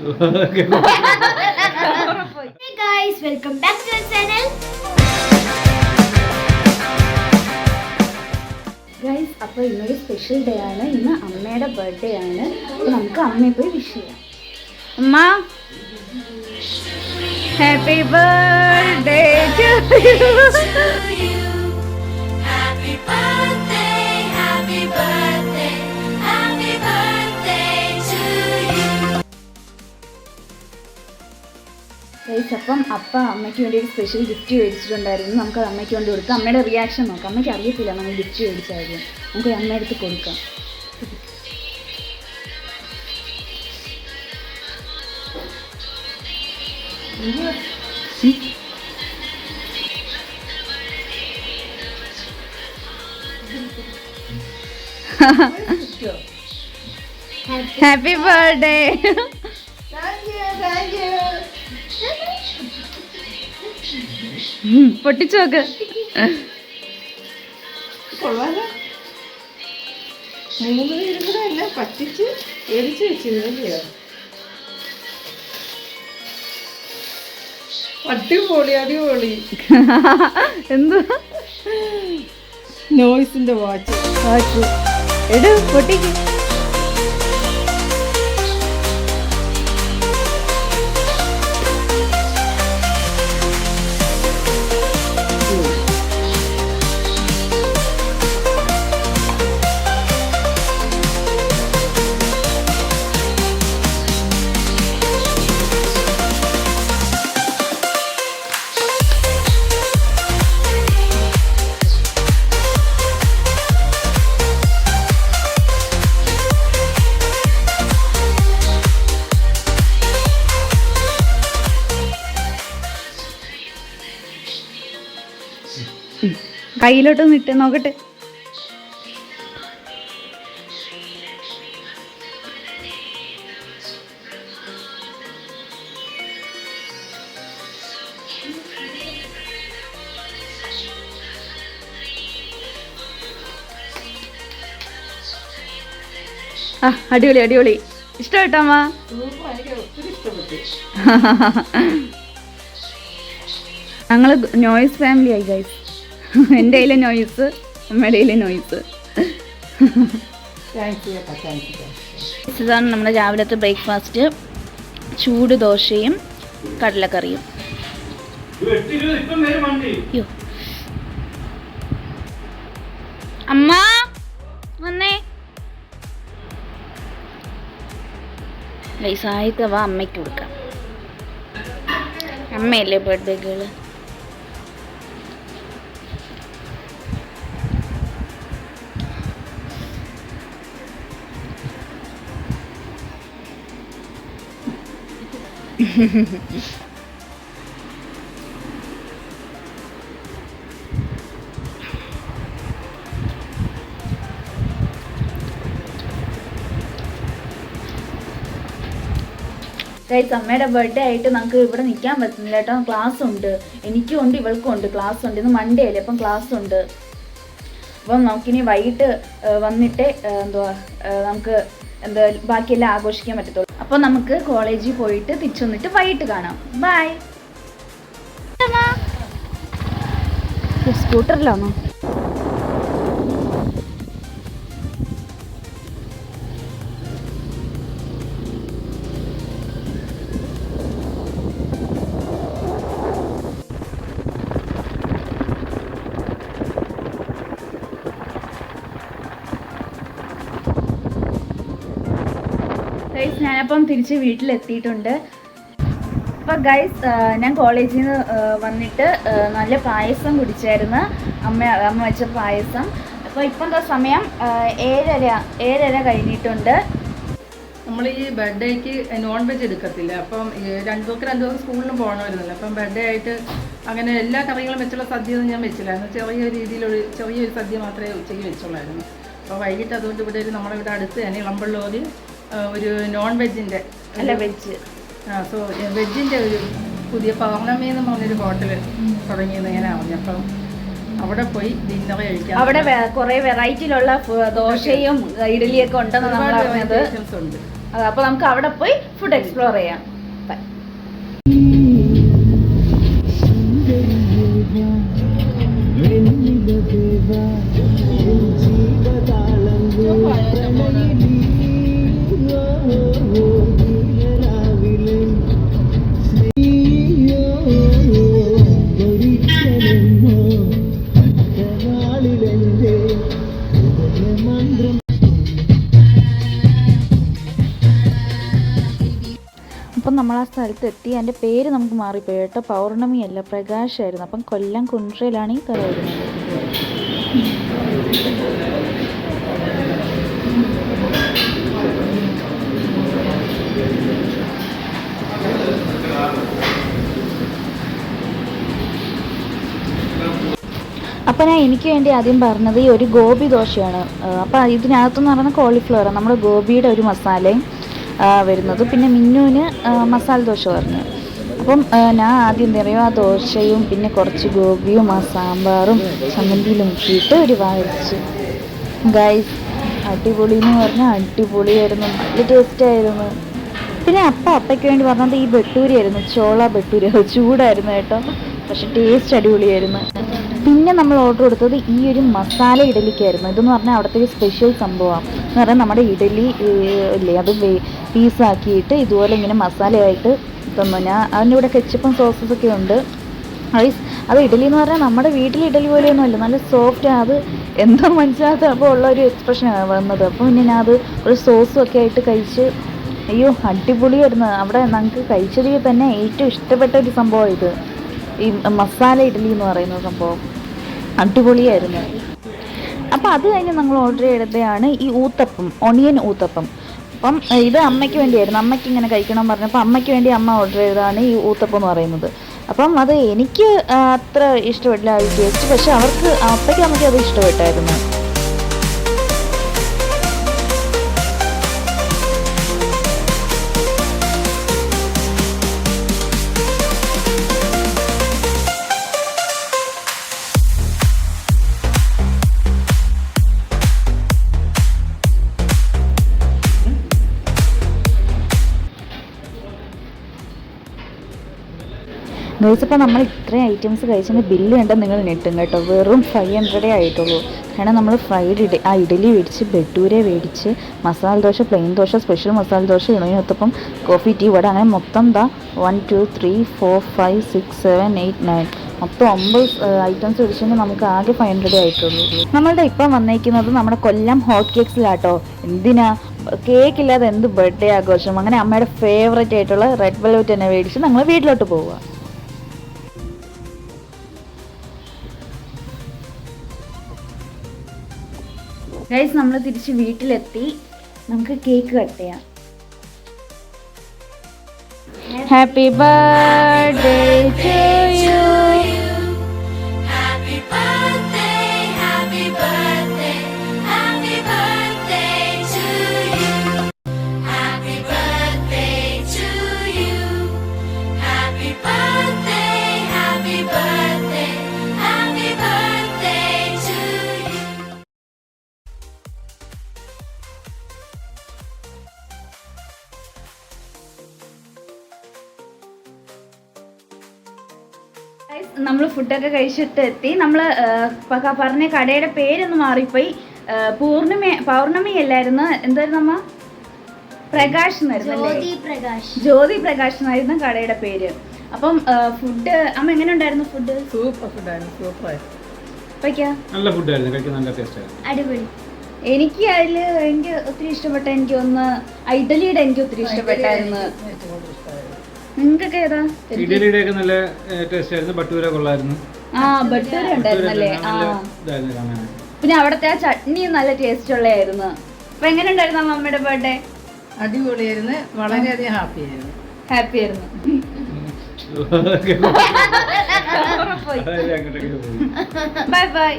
Hey guys, welcome back to our channel. Guys, അപ്പോൾ ഇന്നൊരു special day ആണ്. ഇന്ന് അമ്മയുടെ ബർത്ത്ഡേ ആണ്. അപ്പോൾ നമുക്ക് അമ്മയെ പോയി വിഷ് ചെയ്യാം. അമ്മ, happy birthday to you. Happy birthday, happy birthday, happy birthday to you. Guys, അപ്പം അപ്പ അമ്മയ്ക്ക് വേണ്ടി ഒരു സ്പെഷ്യൽ ഗിഫ്റ്റ് മേടിച്ചിട്ടുണ്ടായിരുന്നു. നമുക്ക് അമ്മയ്ക്ക് വേണ്ടി കൊടുക്കാം. അമ്മയുടെ റിയാക്ഷൻ നോക്കാം. അമ്മയ്ക്ക് അറിയത്തില്ല നമ്മൾ ഗിഫ്റ്റ് മേടിച്ചായിരുന്നു. നമുക്ക് അമ്മയുടെ അടുത്ത് കൊടുക്കാം. Happy birthday. പൊട്ടിച്ചു നോക്ക്. പറ്റിച്ച് എരിച്ചു വെച്ചിരുന്നോ? അടിപൊളി അടിപൊളി. എന്ത് നോയ്സിന്റെ വാച്ച് എട് പൊട്ടിക്ക്. കയ്യിലോട്ടൊന്ന് ഇട്ട് നോക്കട്ടെ. ആ, അടിപൊളി അടിപൊളി. ഇഷ്ടപ്പെട്ടോ അമ്മ? ഞങ്ങള് നോയ്സ് ഫാമിലി ആയി ഗൈസ്. എൻ്റെ കയ്യിലെ നോയ്സ്, അമ്മയുടെ കയ്യിലെ നോയ്സ്. ഇതാണ് നമ്മുടെ രാവിലത്തെ ബ്രേക്ക്ഫാസ്റ്റ്. ചൂട് ദോശയും കടലക്കറിയും. അയ്യോ, അമ്മ വന്നേ. വയസ്സായിട്ട് വാ, അമ്മയ്ക്ക് കൊടുക്കാം. അമ്മയല്ലേ ബർത്ത്ഡേ ഗേള്. അമ്മയുടെ ബർത്ത്ഡേ ആയിട്ട് നമുക്ക് ഇവിടെ നിൽക്കാൻ പറ്റുന്നില്ല കേട്ടോ. ക്ലാസ് ഉണ്ട്, എനിക്കും ഉണ്ട് ഇവൾക്കും ഉണ്ട്. ക്ലാസ് ഉണ്ട്. ഇന്ന് മൺഡേ അല്ലേ, അപ്പം ക്ലാസ് ഉണ്ട്. അപ്പം നമുക്കിനി വൈകിട്ട് വന്നിട്ട് നമുക്ക് ബാക്കിയെല്ലാം ആഘോഷിക്കാൻ പറ്റത്തുള്ളൂ. അപ്പോൾ നമുക്ക് കോളേജിൽ പോയിട്ട് തിരിച്ചു വന്നിട്ട് വൈകിട്ട് കാണാം. ബൈ. സ്കൂട്ടറിലാണോ? ഞാനപ്പം തിരിച്ച് വീട്ടിലെത്തിയിട്ടുണ്ട്. അപ്പോൾ ഗൈസ്, ഞാൻ കോളേജിൽ നിന്ന് വന്നിട്ട് നല്ല പായസം കുടിച്ചായിരുന്നു. അമ്മ വെച്ച പായസം. അപ്പോൾ ഇപ്പം എന്താ സമയം 7:30 കഴിഞ്ഞിട്ടുണ്ട്. നമ്മൾ ഈ ബർത്ത്ഡേക്ക് നോൺ വെജ് എടുക്കത്തില്ല. അപ്പം രണ്ടു ദിവസം സ്കൂളിലും പോകണമായിരുന്നല്ലോ. അപ്പം ബർത്ത്ഡേ ആയിട്ട് അങ്ങനെ എല്ലാ കറികളും വെച്ചുള്ള സദ്യ ഒന്നും ഞാൻ വെച്ചില്ലായിരുന്നു. ചെറിയൊരു സദ്യ മാത്രമേ ഉച്ചയ്ക്ക് വെച്ചുള്ളായിരുന്നു. അപ്പോൾ വൈകിട്ട് അതുകൊണ്ട് ഇവിടെ നമ്മളിവിടെ അടുത്ത് തന്നെ ഇളമ്പള്ളൂർ ഒരു നോൺ വെജിൻ്റെ അല്ല വെജ് വെജിൻ്റെ ഒരു പുതിയ പൗർണമി എന്ന് പറഞ്ഞൊരു ഹോട്ടൽ തുടങ്ങിയെന്ന് ഞാൻ അറിഞ്ഞു. അപ്പം അവിടെ പോയി ഡിന്നർ കഴിക്കാം. അവിടെ കുറെ വെറൈറ്റിയിലുള്ള ദോശയും ഇഡലിയൊക്കെ ഉണ്ടെന്ന് നമ്മൾ അറിഞ്ഞത്. അപ്പോൾ നമുക്ക് അവിടെ പോയി ഫുഡ് എക്സ്പ്ലോർ ചെയ്യാം. ബൈ. അപ്പം നമ്മൾ ആ സ്ഥലത്ത് എത്തി. അതിൻ്റെ പേര് നമുക്ക് മാറിപ്പോയി കേട്ടോ. പൗർണമി അല്ല, പ്രകാശായിരുന്നു. അപ്പം കൊല്ലം കുണ്ട്രയിലാണ് ഈ കട വരുന്നത്. അപ്പോൾ ഞാൻ എനിക്ക് വേണ്ടി ആദ്യം പറഞ്ഞത് ഈ ഒരു ഗോപി ദോശയാണ്. അപ്പോൾ ഇതിനകത്തെന്ന് പറയുന്നത് കോളിഫ്ലവറാണ്, നമ്മുടെ ഗോപിയുടെ ഒരു മസാലയും വരുന്നത്. പിന്നെ മിന്നുവിന് മസാല ദോശ പറഞ്ഞു. അപ്പം ഞാൻ ആദ്യം എന്താ പറയുക, ആ ദോശയും പിന്നെ കുറച്ച് ഗോപിയും ആ സാമ്പാറും ചമ്മന്തിയിലും മുക്കിയിട്ട് ഒരു വായിച്ചു. ഗൈസ്, അടിപൊളി എന്ന് പറഞ്ഞാൽ അടിപൊളിയായിരുന്നു, നല്ല ടേസ്റ്റായിരുന്നു. പിന്നെ അപ്പയ്ക്ക് വേണ്ടി പറഞ്ഞത് ഈ ബട്ടൂരി ആയിരുന്നു, ചോള ബട്ടൂരി. അത് ചൂടായിരുന്നു കേട്ടോ, പക്ഷെ ടേസ്റ്റ് അടിപൊളിയായിരുന്നു. പിന്നെ നമ്മൾ ഓർഡർ കൊടുത്തത് ഈ ഒരു മസാല ഇഡലിക്കായിരുന്നു. ഇതെന്ന് പറഞ്ഞാൽ അവിടുത്തെ ഒരു സ്പെഷ്യൽ സംഭവമാണ്. എന്ന് പറഞ്ഞാൽ നമ്മുടെ ഇഡലി ഇല്ലേ, അത് പീസാക്കിയിട്ട് ഇതുപോലെ ഇങ്ങനെ മസാലയായിട്ട് തന്നു. ഞാൻ അതിൻ്റെ കൂടെ കെച്ചപ്പും സോസസൊക്കെ ഉണ്ട്. അത് ഇഡലി എന്ന് പറഞ്ഞാൽ നമ്മുടെ വീട്ടിൽ ഇഡലി പോലെയൊന്നും അല്ല, നല്ല സോഫ്റ്റ്. അത് എന്തോ മനസ്സിലാകാത്ത അപ്പോൾ ഉള്ള ഒരു എക്സ്പ്രഷനാണ് വന്നത്. അപ്പോൾ പിന്നെ ഞാൻ അത് ഒരു സോസും ഒക്കെ ആയിട്ട് കഴിച്ച്, അയ്യോ അടിപൊളിയായിരുന്നു. അവിടെ നമുക്ക് കഴിച്ചതിൽ തന്നെ ഏറ്റവും ഇഷ്ടപ്പെട്ട ഒരു സംഭവം ഇത്, ഈ മസാല ഇഡലി എന്ന് പറയുന്ന സംഭവം അടിപൊളിയായിരുന്നു. അപ്പോൾ അത് കഴിഞ്ഞ് നമ്മൾ ഓർഡർ ചെയ്തതാണ് ഈ ഊത്തപ്പം, ഒണിയൻ ഊത്തപ്പം. അപ്പം ഇത് അമ്മയ്ക്ക് വേണ്ടിയായിരുന്നു, അമ്മയ്ക്ക് ഇങ്ങനെ കഴിക്കണം പറഞ്ഞപ്പോൾ അമ്മയ്ക്ക് വേണ്ടി അമ്മ ഓർഡർ ചെയ്തതാണ് ഈ ഊത്തപ്പം എന്ന് പറയുന്നത്. അപ്പം അത് എനിക്ക് അത്ര ഇഷ്ടപ്പെട്ടില്ല ആ ടേസ്റ്റ്, പക്ഷെ അവർക്ക് അമ്മയ്ക്ക് അത് ഇഷ്ടപ്പെട്ടായിരുന്നു. ഗൈസിപ്പോൾ നമ്മൾ ഇത്രയും ഐറ്റംസ് കഴിച്ചതിന് ബില്ല് കണ്ടാൽ നിങ്ങൾ ഞെട്ടും കേട്ടോ. വെറും 500 ആയിട്ടുള്ളൂ. കാരണം നമ്മൾ ഇഡലി മേടിച്ച്, ബട്ടൂര മേടിച്ച്, മസാല ദോശ, പ്ലെയിൻ ദോശ, സ്പെഷ്യൽ മസാല ദോശ, ഇണയത്തപ്പം, കോഫി, ടീ, വട, അങ്ങനെ മൊത്തം 1 2 3 4 5 6 7 8 9 മൊത്തം 9 ഐറ്റംസ് മേടിച്ചെങ്കിൽ നമുക്ക് ആകെ 500 ആയിട്ടുള്ളൂ. നമ്മളുടെ ഇപ്പം വന്നേക്കുന്നത് നമ്മുടെ കൊല്ലം ഹോട്ട് കേക്ക്സിലാട്ടോ. എന്തിനാ, കേക്ക് ഇല്ലാതെ എന്ത് ബർത്ത്ഡേ ആഘോഷം. അങ്ങനെ അമ്മയുടെ ഫേവറേറ്റ് ആയിട്ടുള്ള റെഡ് വെൽവെറ്റ് തന്നെ മേടിച്ച് ഞങ്ങൾ വീട്ടിലോട്ട് പോവുക. ഗൈസ്, നമ്മൾ തിരിച്ച് വീട്ടിലെത്തി. നമുക്ക് കേക്ക് കട്ട് ചെയ്യാം. Happy birthday to you. Happy birthday, happy birthday, happy birthday to you. Happy birthday to you. Happy birthday, happy birthday, happy birthday to you. നമ്മൾ ഫുഡൊക്കെ കഴിച്ചിട്ട് എത്തി. നമ്മൾ പറഞ്ഞ കടയുടെ പേരൊന്ന് മാറിപ്പോയി. പൗർണമി അല്ലായിരുന്നു, എന്തായിരുന്നു അമ്മ? പ്രകാശ് എന്നായിരുന്നു, ജ്യോതി പ്രകാശ് എന്നായിരുന്നു കടയുടെ പേര്. അപ്പം ഫുഡ് അമ്മ എങ്ങനെ ഉണ്ടായിരുന്നു? ഫുഡ് സൂപ്പർ ഫുഡായിരുന്നു, സൂപ്പറായിരുന്നു. നല്ല ഫുഡായിരുന്നു, കഴിക്കാൻ നല്ല ടേസ്റ്റായിരുന്നു, അടിപൊളി. എനിക്ക് ഒത്തിരി ഇഷ്ടപ്പെട്ട, എനിക്ക് ഒന്ന് ഇഡലിയുടെ എനിക്ക് ഒത്തിരി ഇഷ്ടപ്പെട്ടായിരുന്നു. നിങ്ങൾക്കൊക്കെ ഏതാ? ഇഡലിയുടെ ഒക്കെ നല്ല ടേസ്റ്റ് ആയിരുന്നു. ബട്ടൂര കൊള്ളായിരുന്നു. ബട്ടൂര ഉണ്ടായിരുന്നല്ലേ? പിന്നെ അവിടത്തെ ആ ചട്നി നല്ല ടേസ്റ്റ് ഉള്ളതായിരുന്നു. അപ്പൊ എങ്ങനെ ഉണ്ടായിരുന്നു അമ്മയുടെ ബർത്ത്ഡേ? അടിപൊളിയായിരുന്നു, വളരെയധികം ഹാപ്പിയായിരുന്നു. ഹാപ്പി ആയിരുന്നു. Bye bye.